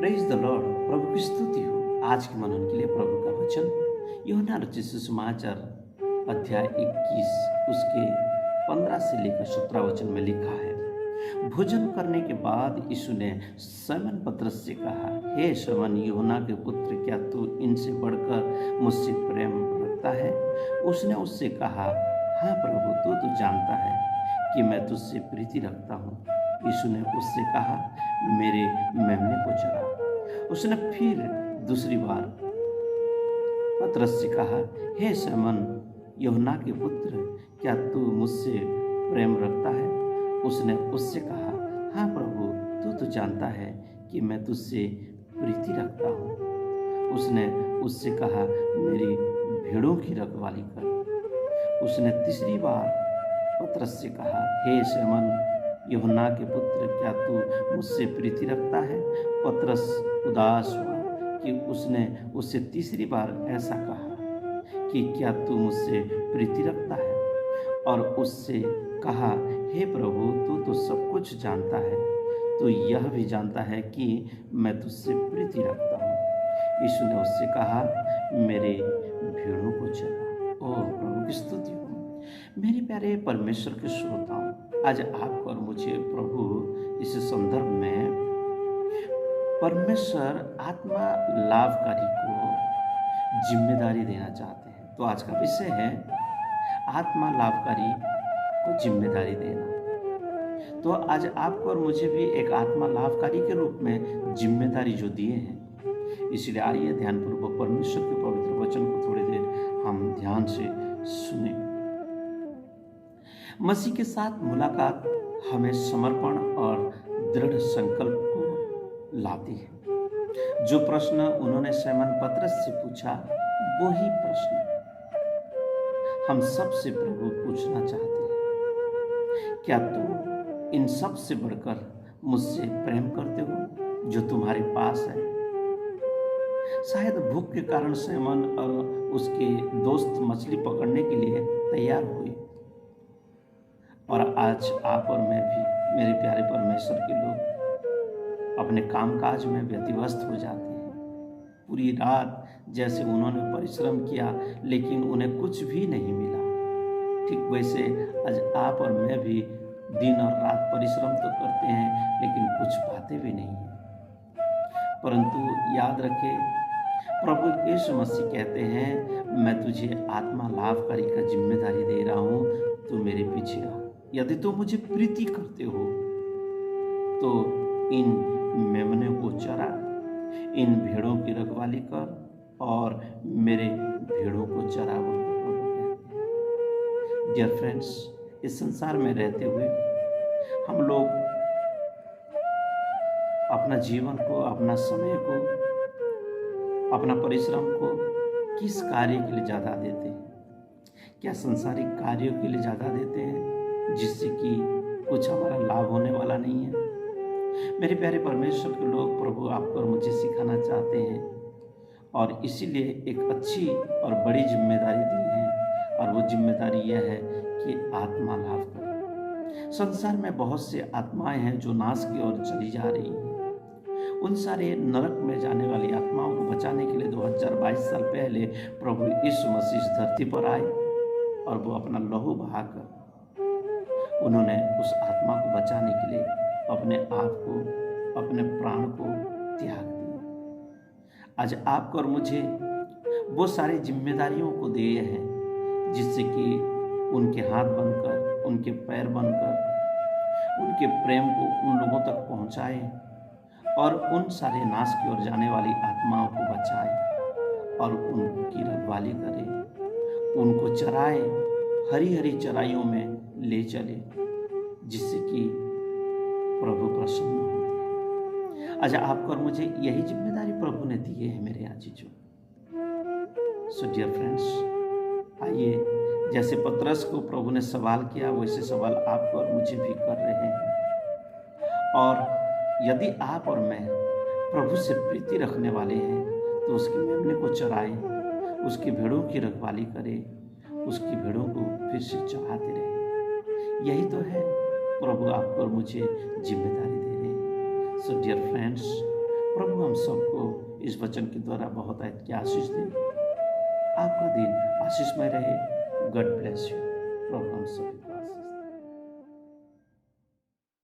Praise the Lord. प्रभु की स्तुति हो। आज के मनन के लिए प्रभु का वचन यूहन्ना रचित सुसमाचार अध्याय 21 उसके 15 से लेकर 17 वचन में लिखा है। भोजन करने के बाद यीशु ने शमौन पतरस से कहा, हे शमौन यूहन्ना के पुत्र, क्या तू इनसे बढ़कर मुझसे प्रेम रखता है? उसने उससे कहा, हाँ प्रभु, तू जानता है कि मैं तुझसे प्रीति रखता हूँ। यीशु ने उससे कहा, मेरे मेमने को चरा। उसने फिर दूसरी बार पतरस से कहा, हे शमौन यूहन्ना के पुत्र, क्या तू मुझसे प्रेम रखता है? उसने उससे कहा, हाँ प्रभु, तू जानता है कि मैं तुझसे प्रीति रखता हूँ। उसने उससे कहा, मेरी भेड़ों की रखवाली कर। उसने तीसरी बार पतरस से कहा, हे शमौन यूहन्ना के पुत्र, क्या तू मुझसे प्रीति रखता है? पतरस उदास हुआ कि उसने उससे तीसरी बार ऐसा कहा कि क्या तू मुझसे प्रीति रखता है, और उससे कहा, हे प्रभु, तू तो सब कुछ जानता है, तू यह भी जानता है कि मैं तुझसे प्रीति रखता हूँ। यीशु ने उससे कहा, मेरे भेड़ों को चरा। ओ प्रभु की स्तुति हो। मेरे प्यारे परमेश्वर के श्रोताओं, आज आपको और मुझे प्रभु इस संदर्भ में परमेश्वर आत्मा लाभकारी को जिम्मेदारी देना चाहते हैं। तो आज का विषय है आत्मा लाभकारी को जिम्मेदारी देना। तो आज आपको और मुझे भी एक आत्मा लाभकारी के रूप में जिम्मेदारी जो दिए हैं, इसलिए आइए ध्यानपूर्वक परमेश्वर के पवित्र वचन को थोड़ी देर हम ध्यान से सुने। मसीह के साथ मुलाकात हमें समर्पण और दृढ़ संकल्प को लाती है। जो प्रश्न उन्होंने शमौन पतरस से पूछा, वही प्रश्न हम सबसे प्रभु पूछना चाहते हैं। क्या तुम इन सब से बढ़कर मुझसे प्रेम करते हो जो तुम्हारे पास है? शायद भूख के कारण शमौन और उसके दोस्त मछली पकड़ने के लिए तैयार हुए, और आज आप और मैं भी, मेरे प्यारे परमेश्वर के लोग, अपने कामकाज में व्यतिव्यस्त हो जाते हैं। पूरी रात जैसे उन्होंने परिश्रम किया, लेकिन उन्हें कुछ भी नहीं मिला। ठीक वैसे आज आप और मैं भी दिन और रात परिश्रम तो करते हैं, लेकिन कुछ पाते भी नहीं हैं। परंतु याद रखें, प्रभु यीशु मसीह कहते हैं, मैं तुझे आत्मा लाभकारी का जिम्मेदारी दे रहा हूँ, तू मेरे पीछे आ। यदि तुम मुझे प्रीति करते हो तो इन मेमने को चरा, इन भेड़ों की रखवाली कर और मेरे भेड़ों को चरा। डियर फ्रेंड्स, इस संसार में रहते हुए हम लोग अपना जीवन को, अपना समय को, अपना परिश्रम को किस कार्य के लिए ज़्यादा देते हैं? क्या संसारिक कार्यों के लिए ज़्यादा देते हैं जिससे कि कुछ हमारा लाभ होने वाला नहीं है? मेरे प्यारे परमेश्वर के लोग, प्रभु आपको और मुझे सिखाना चाहते हैं, और इसीलिए एक अच्छी और बड़ी जिम्मेदारी दी है, और वो जिम्मेदारी यह है कि आत्मा लाभ करें। संसार में बहुत से आत्माएं हैं जो नाश की ओर चली जा रही हैं। उन सारे नरक में जाने वाली आत्माओं को बचाने के लिए 2022 साल पहले प्रभु यीशु मसीह इस धरती पर आए, और वो अपना लहू बहाकर उन्होंने उस आत्मा को बचाने के लिए अपने आप को, अपने प्राण को त्याग दिया। आज आपको और मुझे वो सारी जिम्मेदारियों को दिए हैं, जिससे कि उनके हाथ बनकर, उनके पैर बनकर, उनके प्रेम को उन लोगों तक पहुंचाए, और उन सारे नाश की ओर जाने वाली आत्माओं को बचाए और उनकी रखवाली करे, उनको चराए, हरी हरी चराइयों में ले चले, जिससे कि प्रभु प्रसन्न होते। आज आपको और मुझे यही जिम्मेदारी प्रभु ने दी है, मेरे आजीजों। सो डियर फ्रेंड्स, आइए, जैसे पतरस को प्रभु ने सवाल किया, वैसे सवाल आपको और मुझे भी कर रहे हैं। और यदि आप और मैं प्रभु से प्रीति रखने वाले हैं, तो उसके मेमने को चराए, उसकी भेड़ों की रखवाली करें, उसकी भेड़ों को फिर से चढ़ाते रहे। यही तो है प्रभु आपको और मुझे जिम्मेदारी दे रहे हैं। सो डियर फ्रेंड्स, प्रभु हम सबको इस वचन के द्वारा बहुत की आशीष दे। आपका दिन आशीषमय रहे। God bless you. प्रभु